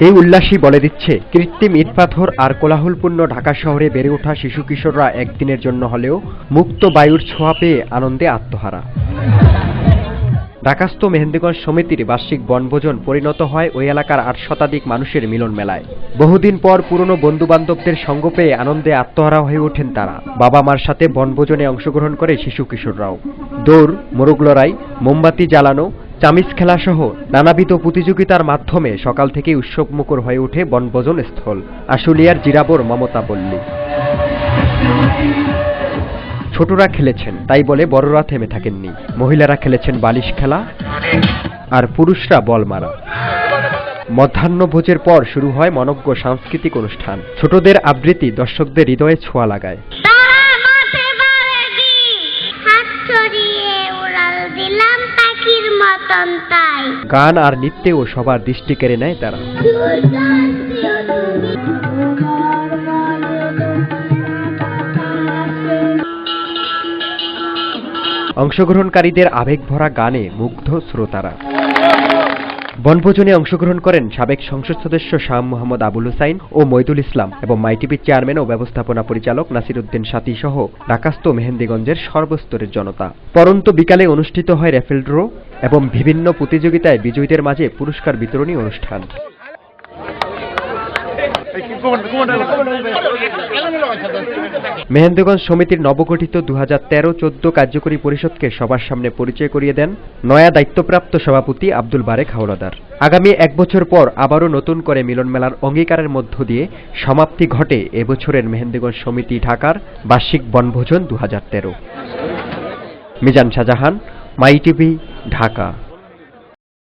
এই উল্লাসই বলে দিচ্ছে কৃত্রিম ইটপাথর আর কোলাহলপূর্ণ ঢাকা শহরে বেড়ে ওঠা শিশু কিশোররা একদিনের জন্য হলেও মুক্ত বায়ুর ছোঁয়া পেয়ে আনন্দে আত্মহারা। ঢাকাস্থ মেহেন্দিগঞ্জ সমিতির বার্ষিক বনভোজন পরিণত হয় ওই এলাকার ৮ শতাধিক মানুষের মিলন মেলায়। বহুদিন পর পুরনো বন্ধু-বান্ধবদের সঙ্গ পেয়ে আনন্দে আত্মহারা হয়ে ওঠেন তারা। বাবা মার সাথে বনভোজনে অংশগ্রহণ করে শিশু কিশোররাও। দৌড়, মোরগ লড়াই, মোমবাতি জ্বালানো, চামিচ খেলাসহ নানাবিধ প্রতিযোগিতার মাধ্যমে সকাল থেকেই উৎসবমুখর হয়ে ওঠে বনভোজন স্থল আশুলিয়ার জিরাবর মমতা পল্লী। ছোটরা খেলেছেন, তাই বলে বড়রা থেমে থাকেননি। মহিলারা খেলেছেন বালিশ খেলা আর পুরুষরা বল মারা। মধ্যাহ্নভোজের পর শুরু হয় মনোজ্ঞ সাংস্কৃতিক অনুষ্ঠান। ছোটদের আবৃত্তি দর্শকদের হৃদয়ে ছোঁয়া লাগায়। গান আর নৃত্যেও সবার দৃষ্টি কেড়ে নেয় তারা। অংশগ্রহণকারীদের আবেগভরা গানে মুগ্ধ শ্রোতারা। বনভোজনে অংশগ্রহণ করেন সাবেক সংসদ সদস্য শাহ মোহাম্মদ আবুল হুসাইন ও মইদুল ইসলাম এবং মাইটিভির চেয়ারম্যান ও ব্যবস্থাপনা পরিচালক নাসির উদ্দিন সাথী সহ ঢাকাস্থ মেহেন্দিগঞ্জের সর্বস্তরের জনতা। পরন্ত বিকালে অনুষ্ঠিত হয় র্যাফেল ড্র এবং বিভিন্ন প্রতিযোগিতায় বিজয়ীদের মাঝে পুরস্কার বিতরণী অনুষ্ঠান। মেহেন্দিগঞ্জ সমিতির নবগঠিত 2013-14 কার্যকরী পরিষদকে সবার সামনে পরিচয় করিয়ে দেন নয়া দায়িত্বপ্রাপ্ত সভাপতি আব্দুল বারেক হাওলাদার। আগামী 1 বছর পর আবারও নতুন করে মিলন মেলার অঙ্গীকারের মধ্য দিয়ে সমাপ্তি ঘটে এবছরের মেহেন্দিগঞ্জ সমিতি ঢাকার বার্ষিক বনভোজন 2013। মিজান শাহজাহান, মাই টিভি, ঢাকা।